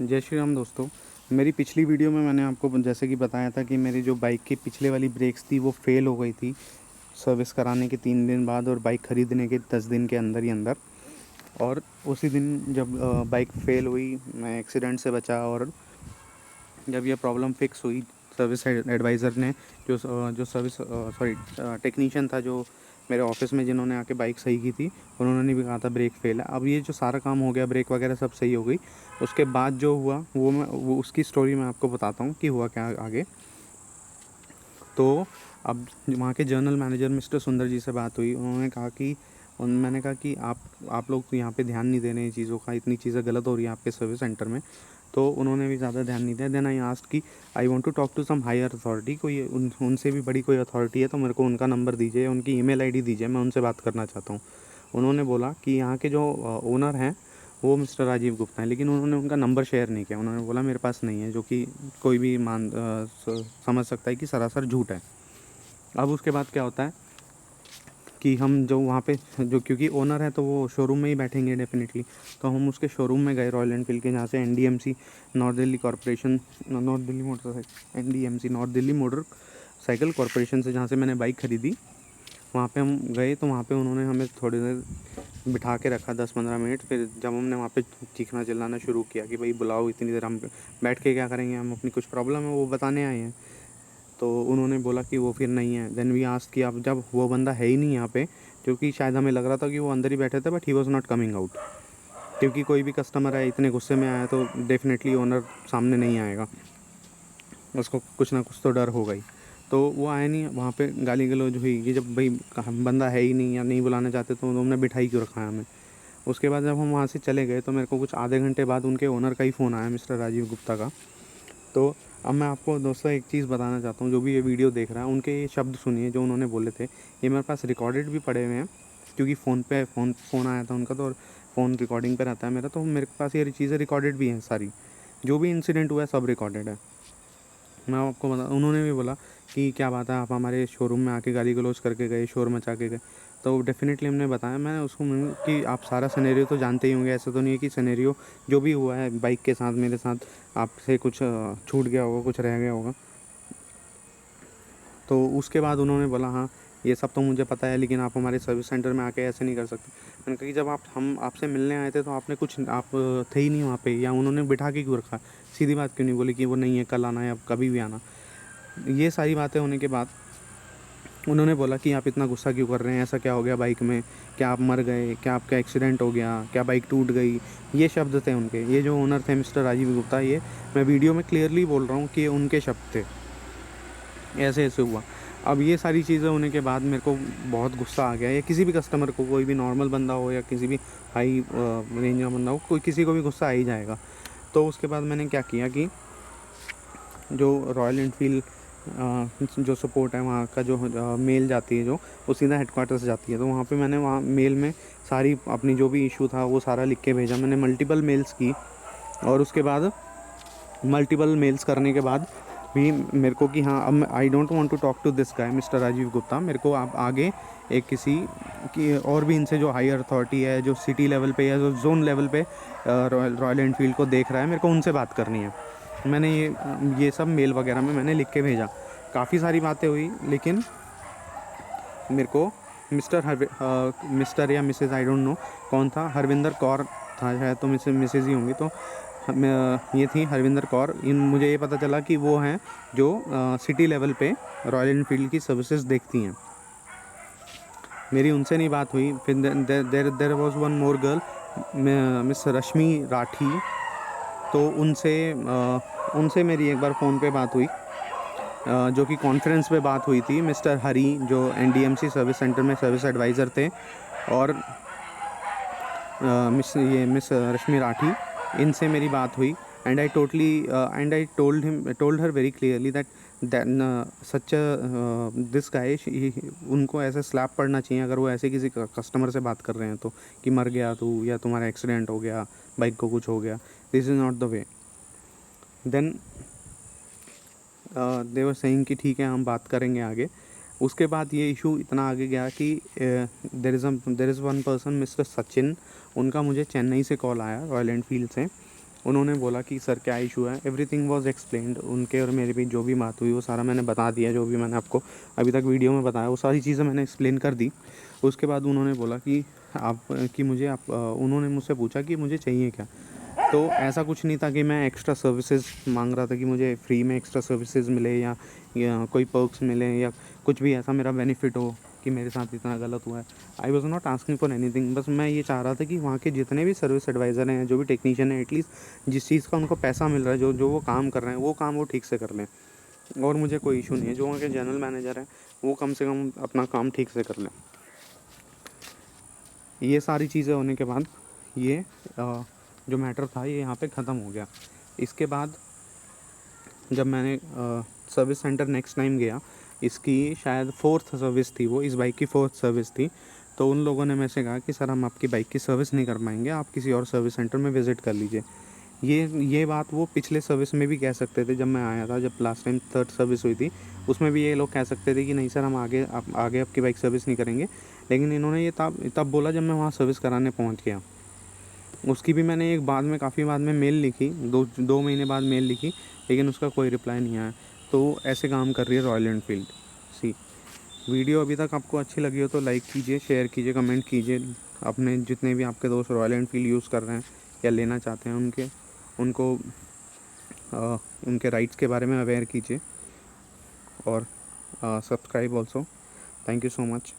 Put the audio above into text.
जय श्री राम दोस्तों। मेरी पिछली वीडियो में मैंने आपको जैसे कि बताया था कि मेरी जो बाइक की पिछले वाली ब्रेक्स थी वो फ़ेल हो गई थी सर्विस कराने के 3 दिन बाद और बाइक ख़रीदने के 10 दिन के अंदर ही अंदर। और उसी दिन जब बाइक फ़ेल हुई मैं एक्सीडेंट से बचा। और जब ये प्रॉब्लम फिक्स हुई सर्विस एडवाइज़र ने जो सर्विस सॉरी टेक्नीशियन था जो मेरे ऑफिस में जिन्होंने आके बाइक सही की थी, उन्होंने भी कहा था ब्रेक फेल है। अब ये जो सारा काम हो गया, ब्रेक वगैरह सब सही हो गई, उसके बाद जो हुआ वो उसकी स्टोरी मैं आपको बताता हूँ कि हुआ क्या आगे। तो अब वहाँ के जनरल मैनेजर मिस्टर सुंदर जी से बात हुई। उन्होंने कहा कि मैंने कहा कि आप लोग यहाँ पे ध्यान नहीं दे रहे हैं चीज़ों का, इतनी चीज़ें गलत हो रही हैं आपके सर्विस सेंटर में। तो उन्होंने भी ज़्यादा ध्यान नहीं दिया। देन आई आस्क्ड कि I want to talk to some higher authority, कोई उनसे भी बड़ी कोई अथॉरिटी है तो मेरे को उनका नंबर दीजिए, उनकी ईमेल आईडी दीजिए, मैं उनसे बात करना चाहता हूँ। उन्होंने बोला कि यहाँ के जो ओनर हैं वो मिस्टर राजीव गुप्ता हैं, लेकिन उन्होंने उनका नंबर शेयर नहीं किया। उन्होंने बोला मेरे पास नहीं है, जो कि कोई भी समझ सकता है कि सरासर झूठ है। अब उसके बाद क्या होता है कि हम जो वहाँ पे जो क्योंकि ओनर है तो वो शोरूम में ही बैठेंगे डेफिनेटली, तो हम उसके शोरूम में गए रॉयल एनफील्ड के, जहाँ से NDMC north Delhi corporation north Delhi motor NDMC north Delhi motor cycle corporation से जहाँ से मैंने बाइक ख़रीदी, वहाँ पे हम गए। तो वहाँ पे उन्होंने हमें थोड़ी देर बिठा के रखा 10-15 मिनट। फिर जब हमने वहाँ पे चीखना चिल्लाना शुरू किया कि भाई बुलाओ, इतनी देर हम बैठ के क्या करेंगे, हम अपनी कुछ प्रॉब्लम है वो बताने आए हैं। तो उन्होंने बोला कि वो फिर नहीं है। देन वी आस्क्ड कि अब जब वो बंदा है ही नहीं यहाँ पे, क्योंकि शायद हमें लग रहा था कि वो अंदर ही बैठे थे, but he was not coming out, क्योंकि कोई भी कस्टमर है इतने गुस्से में आया तो डेफिनेटली ओनर सामने नहीं आएगा, उसको कुछ ना कुछ तो डर होगा ही। तो वो आया नहीं, वहाँ पे गाली गलौज हुई कि जब भाई बंदा है ही नहीं या नहीं बुलाना चाहते तो उन्होंने बिठाई क्यों रखा है हमें। उसके बाद जब हम वहाँ से चले गए तो मेरे को कुछ आधे घंटे बाद उनके ओनर का ही फ़ोन आया, मिस्टर राजीव गुप्ता का। तो अब मैं आपको दोस्तों एक चीज़ बताना चाहता हूँ, जो भी ये वीडियो देख रहा है उनके ये शब्द सुनिए जो उन्होंने बोले थे। ये मेरे पास रिकॉर्डेड भी पड़े हुए हैं, क्योंकि फ़ोन आया था उनका, तो फ़ोन रिकॉर्डिंग पे रहता है मेरा, तो मेरे पास ये चीज़ें रिकॉर्डेड भी हैं सारी। जो भी इंसिडेंट हुआ है सब रिकॉर्डेड है। मैं आपको बता, उन्होंने भी बोला कि क्या बात है आप हमारे शोरूम में आके गाली गलौज करके गए, शोर मचा के गए। तो डेफ़िनेटली हमने बताया, मैं उसको कि आप सारा सिनेरियो तो जानते ही होंगे, ऐसा तो नहीं है कि सिनेरियो जो भी हुआ है बाइक के साथ मेरे साथ आपसे कुछ छूट गया होगा, कुछ रह गया होगा। तो उसके बाद उन्होंने बोला हाँ ये सब तो मुझे पता है, लेकिन आप हमारे सर्विस सेंटर में आके ऐसे नहीं कर सकते। मैंने कहा कि जब हम आपसे मिलने आए थे तो आपने कुछ आप थे ही नहीं वहाँ पे, या उन्होंने बिठा के क्यों रखा, सीधी बात क्यों नहीं बोली कि वो नहीं है, कल आना या कभी भी आना। ये सारी बातें होने के बाद उन्होंने बोला कि आप इतना गुस्सा क्यों कर रहे हैं, ऐसा क्या हो गया बाइक में, क्या आप मर गए, क्या आपका एक्सीडेंट हो गया, क्या बाइक टूट गई। ये शब्द थे उनके। ये जो ओनर थे मिस्टर राजीव गुप्ता, ये मैं वीडियो में क्लियरली बोल रहा हूँ कि उनके शब्द थे, ऐसे ऐसे हुआ। अब ये सारी चीज़ें होने के बाद मेरे को बहुत गुस्सा आ गया। या किसी भी कस्टमर को, कोई भी नॉर्मल बंदा हो या किसी भी हाई रेंज का बंदा हो, कोई किसी को भी गुस्सा आ ही जाएगा। तो उसके बाद मैंने क्या किया कि जो रॉयल एनफील्ड जो सपोर्ट है वहाँ का, जो मेल जाती है जो, वो सीधा हेडक्वार्टर से जाती है। तो वहाँ पे मैंने वहाँ मेल में सारी अपनी जो भी इशू था वो सारा लिख के भेजा। मैंने मल्टीपल मेल्स की, और उसके बाद मल्टीपल मेल्स करने के बाद भी मेरे को कि हाँ अब I don't want to talk to this guy mister Rajiv Gupta, मेरे को आप आगे एक किसी की और भी इनसे जो हायर अथॉरिटी है, जो सिटी लेवल पे या जो जोन लेवल पे रॉयल एनफील्ड को देख रहा है, मेरे को उनसे बात करनी है। मैंने ये सब मेल वगैरह में मैंने लिख के भेजा। काफ़ी सारी बातें हुई, लेकिन मेरे को मिस्टर या मिसेज़ आई डोंट नो कौन था, हरविंदर कौर था शायद, तो मिसेज़ ही होंगी। तो ये थी हरविंदर कौर। मुझे ये पता चला कि वो हैं जो सिटी लेवल पे रॉयल एनफील्ड की सर्विसेज देखती हैं। मेरी उनसे नहीं बात हुई। फिर there was one more girl, miss Rashmi Rathi. तो उनसे मेरी एक बार फ़ोन पे बात हुई, जो कि कॉन्फ्रेंस पे बात हुई थी। मिस्टर हरी जो NDMC सर्विस सेंटर में सर्विस एडवाइज़र थे, और मिस रश्मि राठी, इनसे मेरी बात हुई। And I told her very clearly that such this guy, उनको ऐसे स्लैप पड़ना चाहिए अगर वो ऐसे किसी कस्टमर से बात कर रहे हैं तो, कि मर गया तू, या तुम्हारा एक्सीडेंट हो गया, बाइक को कुछ हो गया। This is not the way. Then they were saying कि ठीक है हम बात करेंगे आगे। उसके बाद ये इशू इतना आगे गया कि there is one person mister Sachin, उनका मुझे चेन्नई से कॉल आया, रॉयल एनफील्ड से। उन्होंने बोला कि सर क्या इशू है, एवरीथिंग वाज एक्सप्लेन्ड। उनके और मेरे बीच जो भी बात हुई वो सारा मैंने बता दिया, जो भी मैंने आपको अभी तक वीडियो में बताया वो सारी चीज़ें मैंने एक्सप्लेन कर दी। उसके बाद उन्होंने बोला कि उन्होंने मुझसे पूछा कि मुझे चाहिए क्या। तो ऐसा कुछ नहीं था कि मैं एक्स्ट्रा सर्विसेज मांग रहा था कि मुझे फ्री में एक्स्ट्रा सर्विसेज मिले या कोई पर्क्स मिले या कुछ भी ऐसा मेरा बेनिफिट हो कि मेरे साथ इतना गलत हुआ है। I was not asking for anything. बस मैं ये चाह रहा था कि वहाँ के जितने भी सर्विस एडवाइज़र हैं, जो भी टेक्नीशियन हैं, एटलीस्ट जिस चीज़ का उनको पैसा मिल रहा है, जो जो वो काम कर रहे हैं, वो काम वो ठीक से कर लें। और मुझे कोई इशू नहीं है, जो वहाँ के जनरल मैनेजर हैं वो कम से कम अपना काम ठीक से कर लें। ये सारी चीज़ें होने के बाद ये जो मैटर था ये यहाँ पे ख़त्म हो गया। इसके बाद जब मैंने सर्विस सेंटर नेक्स्ट टाइम गया, इसकी शायद 4th सर्विस थी, वो इस बाइक की 4th सर्विस थी। तो उन लोगों ने मेरे से कहा कि सर हम आपकी बाइक की सर्विस नहीं कर पाएंगे, आप किसी और सर्विस सेंटर में विज़िट कर लीजिए। ये बात वो पिछले सर्विस में भी कह सकते थे, जब मैं आया था, जब लास्ट टाइम 3rd सर्विस हुई थी उसमें भी ये लोग कह सकते थे कि नहीं सर हम आगे आपकी बाइक सर्विस नहीं करेंगे। लेकिन इन्होंने ये तब बोला जब मैं वहाँ सर्विस कराने पहुँच गया। उसकी भी मैंने एक बाद में काफ़ी बाद में मेल लिखी, 2 महीने बाद मेल लिखी, लेकिन उसका कोई रिप्लाई नहीं आया। तो ऐसे काम कर रही है रॉयल एनफील्ड। सी वीडियो अभी तक आपको अच्छी लगी हो तो लाइक कीजिए, शेयर कीजिए, कमेंट कीजिए। अपने जितने भी आपके दोस्त रॉयल एनफील्ड यूज़ कर रहे हैं या लेना चाहते हैं उनको उनके राइट्स के बारे में अवेयर कीजिए और subscribe also. Thank you so much.